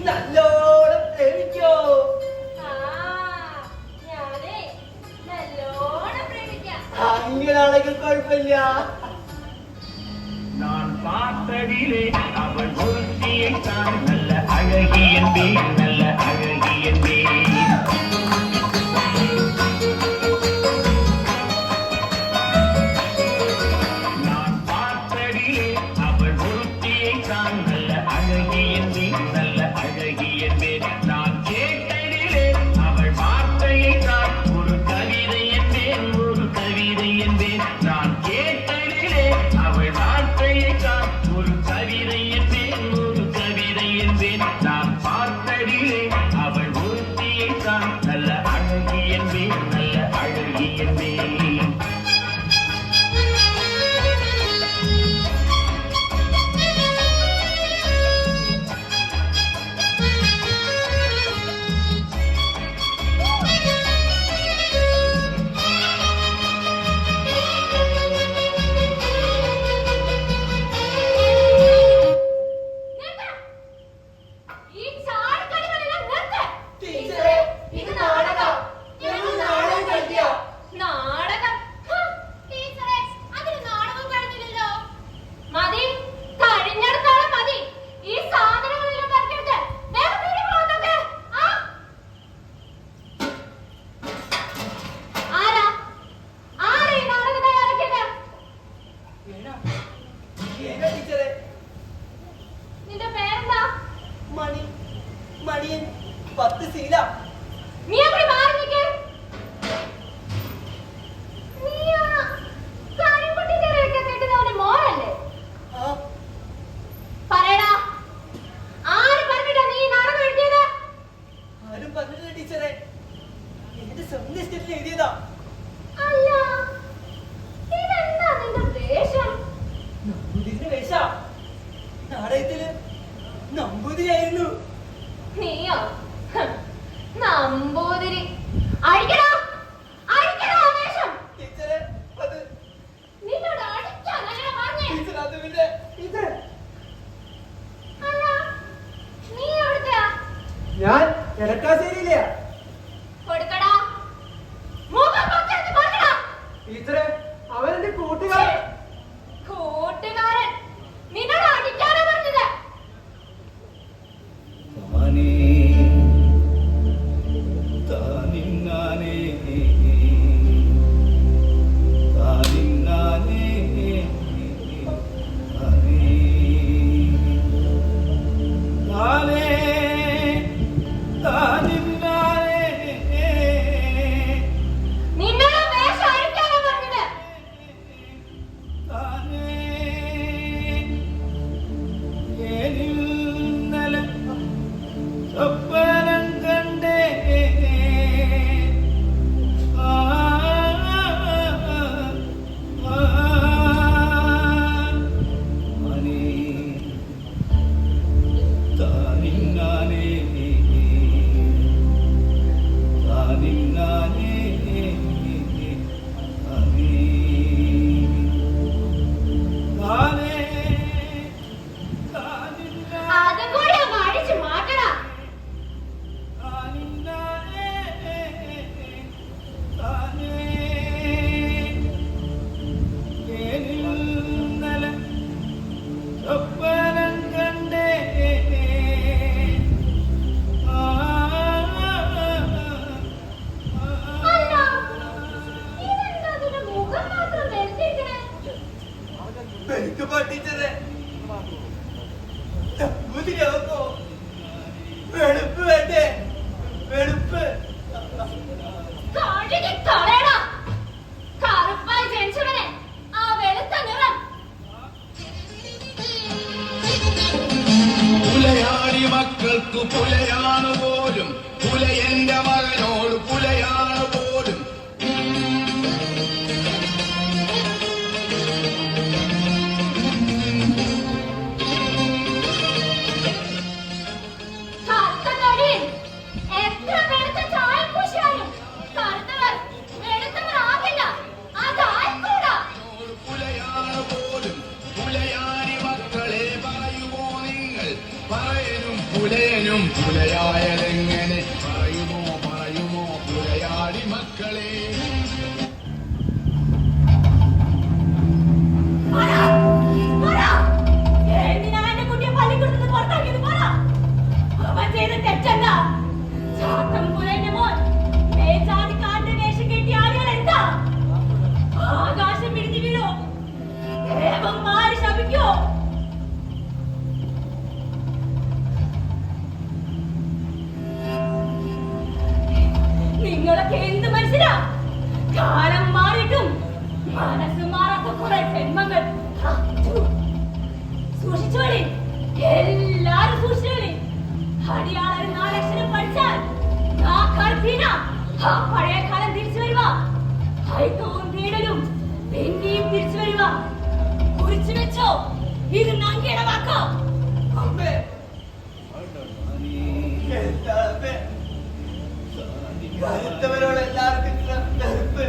നല്ലോണം പ്രേമിക്കോ? അങ്ങനാണെങ്കിൽ കുഴപ്പമില്ല. நான் பார்த்ததிலே அவள் ஒருத்தியை தான் நல்ல அழகி என்பேன், நல்ல அழகி என்பேன். நான் பார்த்ததிலே அவள் ஒருத்தியை தான் நல்ல அழகி என்பேன், நல்ல அழகி என்பேன். நான் கேட்டதிலே அவள் வார்த்தையை தான் ஒரு கவிதை என்பேன், ஒரு கவிதை என்பேன். நான் கேட்டதிலே அவள் வார்த்தையை தான் ஒரு கவிதை என்பேன், ஒரு கவிதை என்பேன். நான் பார்த்ததிலே அவள் ஒருத்தியை தான் நல்ல அழகி என்பேன், நல்ல அழகி என்பேன். ടീച്ചറെ, ഇത് നാടകം. ഞങ്ങൾ നാടകം കളിക്കുക. നാടകം? ടീച്ചറെ, അതിന് നാടകം കഴിഞ്ഞില്ലല്ലോ. മതി, കഴിഞ്ഞിടത്തോളം മതി. ഈ സാധനങ്ങളെല്ലാം പറിക്കരുത്. വേഗം തിരികെ പോകുന്നൊക്കെ. ആരാ ആരാ ഈ നാടകം തയ്യാറാക്കിയത്? ഏനാ ടീച്ചറെ? നിന്റെ പേരെന്താ? മണി, മണിയൻ 10 ശീല. നീ അവിടെ മാറി നിൽക്ക്. നീ ആ കരിമ്പട്ടി ചെറിയൊക്കെ കെട്ടുന്നവന്റെ മോനല്ലേ? ആ, പറയടാ, ആര് പറഞ്ഞിട്ടാ നീ ഈ നാടകം എഴുതിയത്? ആരും പറഞ്ഞില്ല ടീച്ചറെ. എന്റെ സ്വന്തം ഇഷ്ടത്തിൽ എഴുതിയതാ. അല്ല, ഇതെന്താ നിന്റെ വേഷം? നമ്പൂതിരിന്റെ വേഷ. നാടകത്തില് നമ്പൂതിരിയായിരുന്നു. നീയോ? നമ്പൂതിരി. അഴിക്കടാ, അഴിക്കടാ ആ വേഷം. ടീച്ചറെ, അത് നിന്നോട് അടിക്കാനല്ല പറഞ്ഞേ. ടീച്ചർ അത് പിന്നെ ടീച്ചറെ. അല്ല, നീ എവിടുത്തെയാ? ഞാൻ എടക്കാശ്ശേരിയിലെയാ. കൊടുക്കടാ, മുഖം പൊക്കിയെടുത്ത് കൊടുക്കടാ. ടീച്ചറെ, അവനെന്റെ കൂട്ടുകാരൻ. കൂട്ടുകാരൻ നിന്നോട് അടിക്കാനാ പറഞ്ഞത്. നിന്നോട് വേഷം അഴിക്കാനാ പറഞ്ഞത്. അതും കൂടി അങ്ങ് അടിച്ചു മാറ്റടാ. അല്ല, ഇതെന്താ നിന്റെ മുഖം മാത്രം വെളുത്തിരിക്കണേ? വെളുക്കുമ്പോ ടീച്ചറെ നമ്പൂതിരിയാവുമ്പോ വെളുപ്പ് വേണ്ടേ? വെളുപ്പ്. കഴുകി കളയടാ. കറുപ്പായി ജനിച്ചവനെ ആ വെളുത്ത നിറം. പുലയാടി മക്കൾക്ക് പുലയാണ് പോലും, പുലയന്റെ മകനോട് പുലയാണ് പോലും. കറുത്ത തൊടിയിൽ എത്ര വെളുത്ത ചായം പൂശിയാലും കറുത്തവർ വെളുത്തവർ ആകില്ല. അതായിക്കൂടാ. പുലയാണ് പോലും, പുലയാടി മക്കളെ പറയുമോ നിങ്ങൾ? പറയനും പുലയനും പുലരും പുലയായതെങ്ങനെ പറയുമോ പറയുമോ പുലയാടി മക്കളെ. ആകാശം പിടിഞ്ഞു വീണോ ദേവം മാറി ശപിക്കോ? നിങ്ങളൊക്കെ എന്ത് മനുഷ്യരാ? കാലം മാറിയിട്ടും മനസ്സ് മാറാത്ത കുറെ ജന്മങ്ങൾ. സൂക്ഷിച്ചോളി, എല്ലാരും സൂക്ഷിച്ചോളി. അടിയാളൊരു 4 അക്ഷരം പഠിച്ചാൽ ആ പഴയ കാലം തിരിച്ചു വരുക. ഐക്യവും വീടലും പിന്നെയും തിരിച്ചു വരുക. കുറിച്ചു വെച്ചോ, ഇത് നങ്കിയുടെ വാക്കോ? അമ്മേ എന്താ അമ്മേ കരുത്തവരോട് എല്ലാവർക്കും തെറുപ്പ്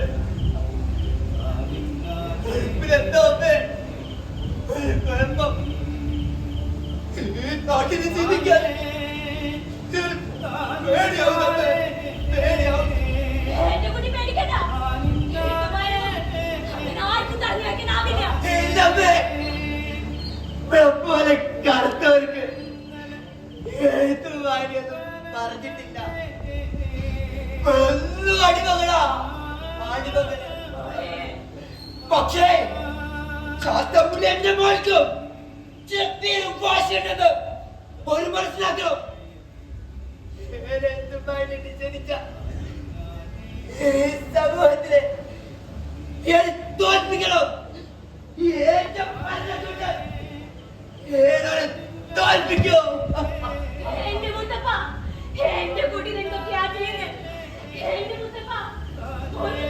തെറുപ്പിലെന്തോ അമ്മേ ഒരു കുഴപ്പം ഈ നാട്ടിൽ ജീവിക്കാൻ പേടിയാവും അമ്മേ പേടിയാവും. എന്റെ കുട്ടി പേടിക്കണ്ട, ആർക്കും തടഞ്ഞു വെക്കാനാവില്ല. പോലെ കറുത്തവർക്ക് എഴുത്തു വാരിയൊന്നും പറഞ്ഞിട്ടില്ല. ഒന്നും അടിമകളാ അടിമകള്. പക്ഷേ ശാസ്ത്രമുള്ള എന്റെ മോൾക്കും ചെപ്പിയിലും വാശിയുണ്ടെന്ന് ഒരു മനസ്സിലാക്കണം. ജനിച്ച ഈ സമൂഹത്തിലെ തോൽപ്പിക്കണം. തോൽപ്പിക്കോ? എന്റെ മുത്തപ്പ, എന്റെ കുട്ടി എന്തൊക്കെയാ ചെയ്യുന്നത്? എന്റെ മുത്തപ്പ ഒരു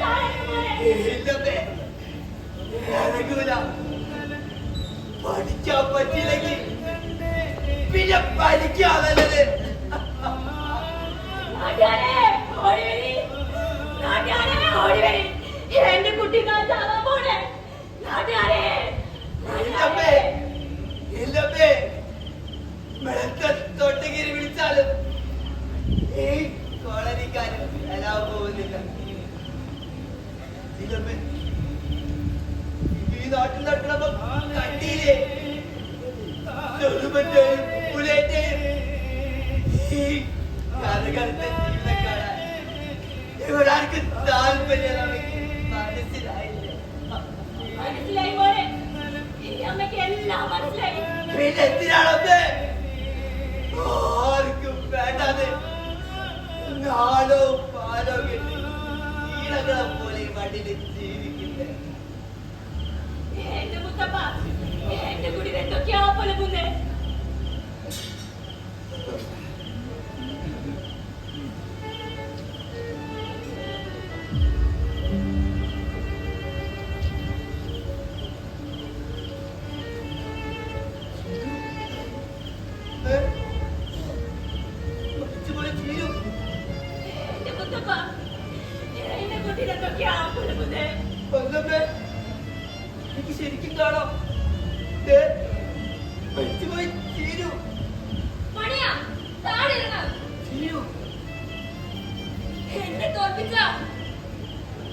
പഠിക്കാൻ പറ്റിയില്ലെങ്കിൽ പിന്നെ പഠിക്കാതല്ലത്. എന്റെ കുട്ടി ചാവാൻ പോണേ. തൊട്ടഗിരി വിളിച്ചാലും ഈ കോളനിക്കാരും വരാൻ പോകുന്നില്ല. ഈ നാട്ടിൽ നടക്കണപ്പോ കണ്ടിയില്ലേ പുലേറ്റേയും ഈ കഥകടുത്ത ജീവിതക്കാരാൻ ഇവിടെ ആർക്കും താല്പര്യം മനസ്സിലായില്ല. മനസ്സിലായി പോലെ അമ്മയ്ക്ക് എല്ലാം മനസ്സിലായി. പിന്നെ എന്തിനാണത് ആർക്കും വേണ്ടാതെ നാലോ പാലോ കെട്ടി ഈളകളെ പോലെ മണ്ണിൽ ജീവിക്കില്ല. എന്റെ മുത്തപ്പ, എന്റെ കുടി എന്തൊക്കെയാ പോലെ മുന്നേ. എന്റെ മുത്തപ്പ, എന്റെ കുട്ടി എന്തൊക്കെയാ പോലെ മുന്നേ. എനിക്ക് ശരിക്കും കാണാം. മരിച്ചുപോയി തീരൂ. മണിയാ, താഴെ ഇറങ്ങ്. തീരൂ. എന്നെ തോൽപ്പിച്ച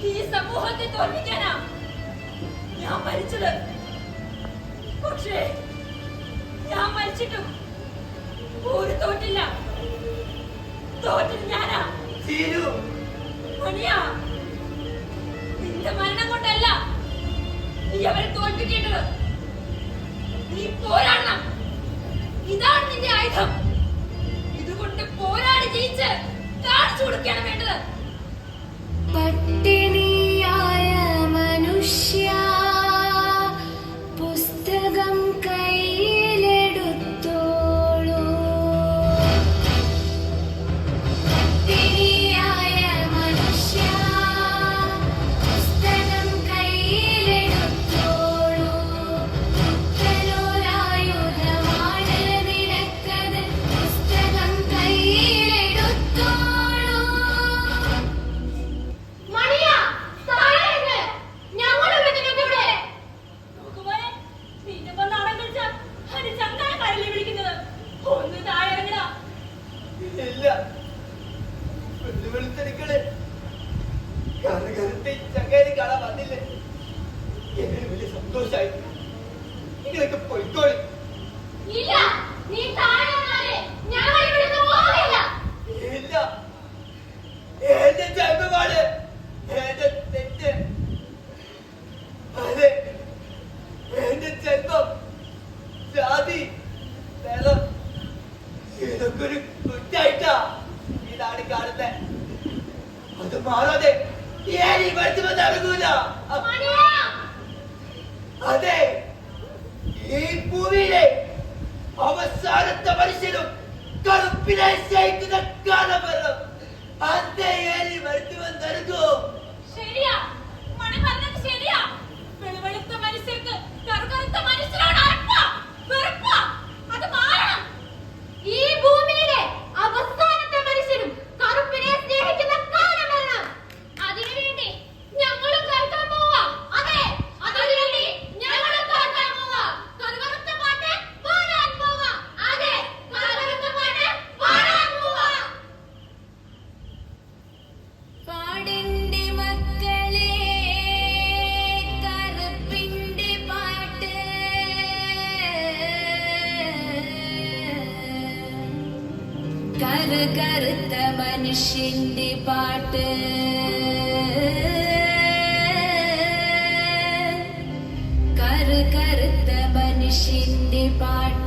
ഈ സമൂഹത്തെ തോൽപ്പിക്കാനാ ഞാൻ മരിച്ചത്. പക്ഷേ ഞാൻ മരിച്ചിട്ടും ഒരു തോറ്റില്ല. തോറ്റത് ഞാനാ. തീരൂ. മണിയാ, നിന്റെ മരണം കൊണ്ടല്ല നീ അവരെ തോൽപ്പിക്കേണ്ടത്. നീ പോരാടണം. ഇതാണ് നിന്റെ ആയുധം. ഇതുകൊണ്ട് പോരാടി ജയിച്ച് കാണിച്ചു കൊടുക്കുകയാണ് വേണ്ടത്. പട്ടിണിയായ മനുഷ്യ പുസ്തകം കയ്യിലെടുത്തോളൂ. പട്ടിണിയായ മനുഷ്യ പുസ്തകം കയ്യിലെടുത്തോളൂ. പുത്തനൊരായുധമാണ് നിനക്കത്. പുസ്തകം കയ്യിലെടുത്തോളൂ. ഇതൊക്കെ ഒരു കുറ്റായിട്ടാ ഇതാണ് കാണുന്നത്. അത് മാറാതെ ഞാൻ ഈ മരുന്ന് നടക്കൂല. അതെ, ഈ ഭൂമിയിലെ അവസാനത്തെ മനുഷ്യനും കറുപ്പിനെ സ്നേഹിക്കുന്ന കാലം വരണം. അന്നേ ഏലി മരുന്ന് നടക്കൂ. ശരിയാ, മണി പറഞ്ഞത് ശരിയാ. വെളുവെളുത്ത മനുഷ്യർക്ക് കറുകറുത്ത മനുഷ്യരോട് അറപ്പാ, വെറുപ്പാ. അത് മാറണം. ഈ ഭൂമിയിലെ അവസാനത്തെ മനുഷ്യരും കറുപ്പിനെ സ്നേഹിക്കുന്ന കാലം വരണം. അതിനുവേണ്ടി ഞങ്ങളും കേൾക്കാൻ പോവാ. അതെ, അതിനുവേണ്ടി ഞങ്ങളും കേൾക്കാൻ പോവാ. കറുകറുത്ത പാട്ട് പാടാൻ പോവാ. അതെ, കറുകറുത്ത പാട്ട് പാടാൻ പോവാ. പാടന്റെ മക്കളെ കറുപ്പിന്റെ പാട്ട് കറുകറുത്ത മനുഷ്യന്റെ പാട്ട് കറുകറുത്ത മനുഷ്യന്റെ പാട്ട്